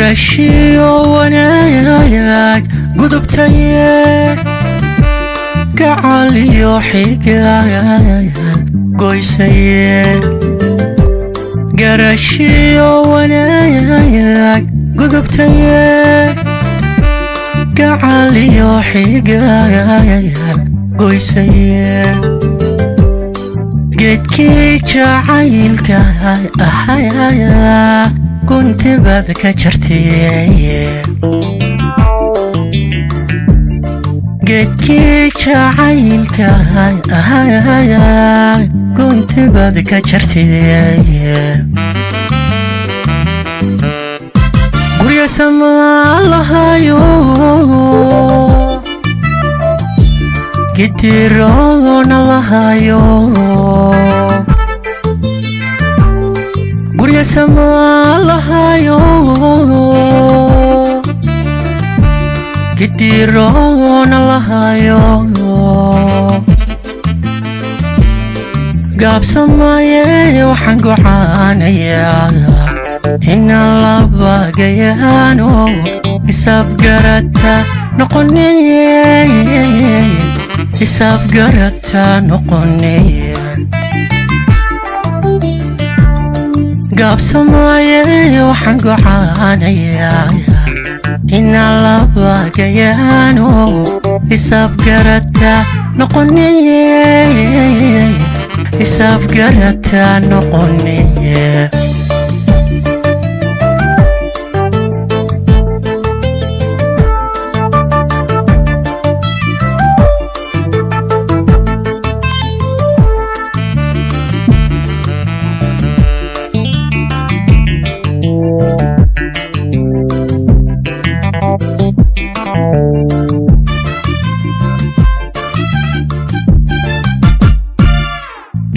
garashiyo wanaag gudubtay gacaliyo xigaan goysay garashiyo wanaag gudubtay gacaliyo xigaan goysay geedkii jacaylka ahaya كنت بعدك جرتي قدكي جعيلك كنت بعدك جرتي قول يا سما الله يو كتيرون الله يو قول يا سما الله يو كتيرون الله يو قاب سمايا وحنقو عانيا إن الله باقيانو يساب قرتا نقني يساب قرتا نقني قاب سمايا وحنقو عانيا إن الله باقيانو يساب قرتا نقني يساب قرتا نقني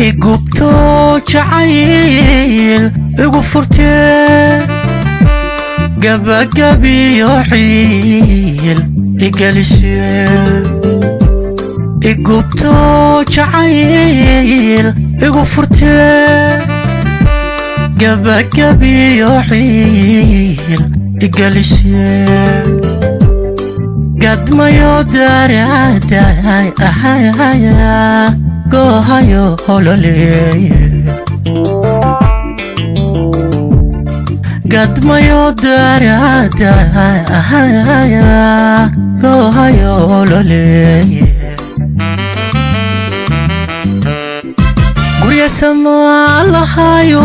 إقبتو جعيل إقفرتي قبي يحيل إقلسي إقبتو جعيل إقفرتي قبي يحيل إقلسي قد ما يدار عداي أحيايا قوهايو هولولي قد ما يدار عداي أحيايا قوهايو هولولي قول يا سما الله يو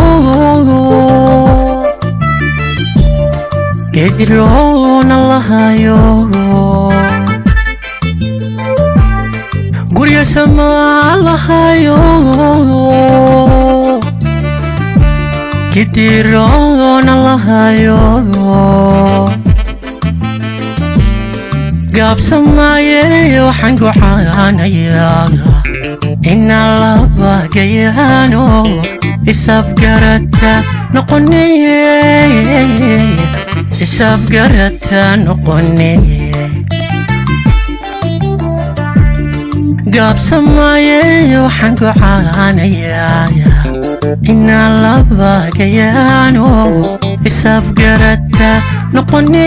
كدرون الله يو قول يا سما الله يو كدرون الله يو قاب سمايا وحنقو عانيا إن الله باقيانو يساب قرتا نقني يساب قرتا نقني قاب سمايا وحنقو عانيا إن الله باقيانو يساب قرتا نقني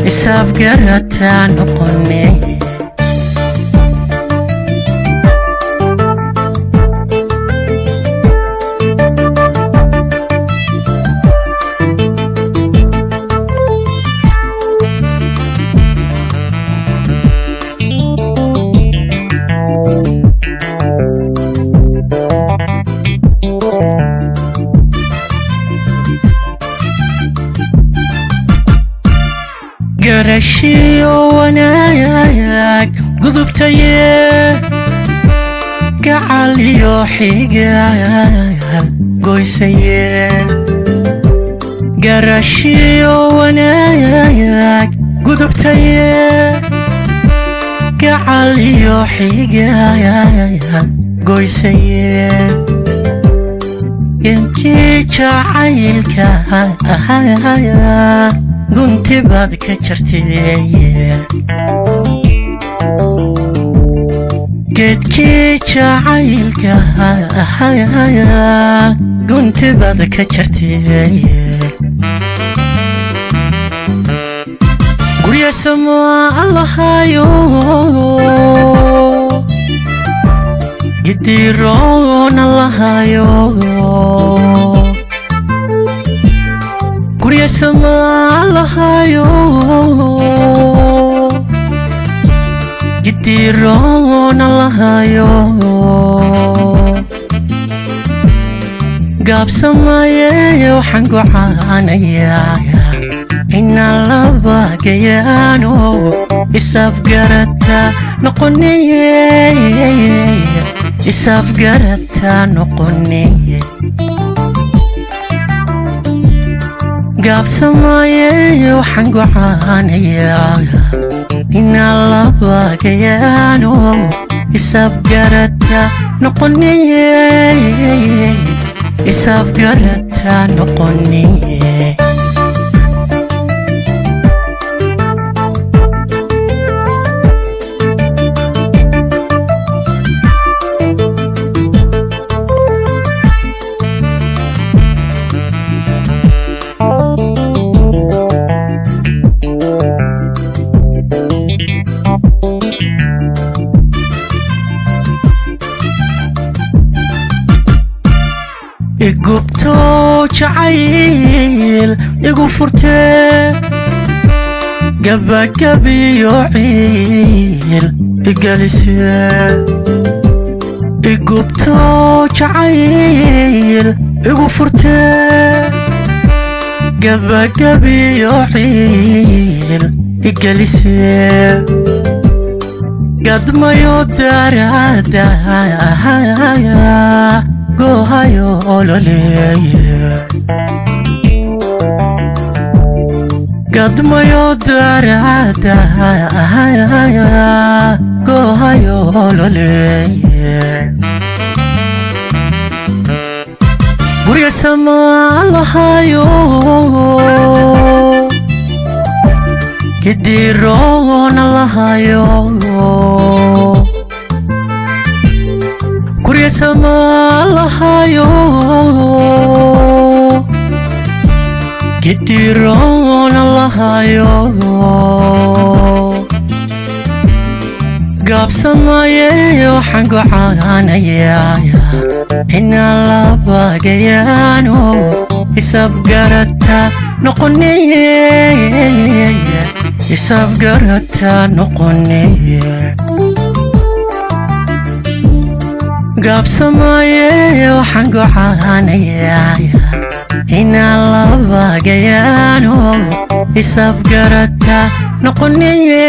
يساب قرتا نقني قرشيو وناياك قضبتي قعاليو حيقان قويسي قرشيو وناياك قضبتي قعاليو حيقان قويسي يمكي جعيلك كنت بعدك جرتي قدكي جعيلك كنت بعدك جرتي gurya sama allahayo gidiroon allahayo gurya sama allahayo gidiroon allahayo gaabsamaye waxaan gocaanayaa inaan laba gayaano isafgarata noqoniye gaabsamaye waxaan gocaanayaa inaan laba gayaano isafgarata noqoniye igubto jacayl igu furte gabagabiyo ciil igalise igubto jacayl igu furte gabagabiyo ciil igalise gadmayo darada gohayo ololeye gadmayo darada gohayo ololeye gurya sama allahayo gidiroon allahayo gurya sama allahayo gidiroon allahayo gaabsamaye waxaan gocaanayaa inaan laba gayaano isafgarata noqoniye gaabsamaye waxaan gocaanayaa inaan laba gayaano isafgarata noqoniye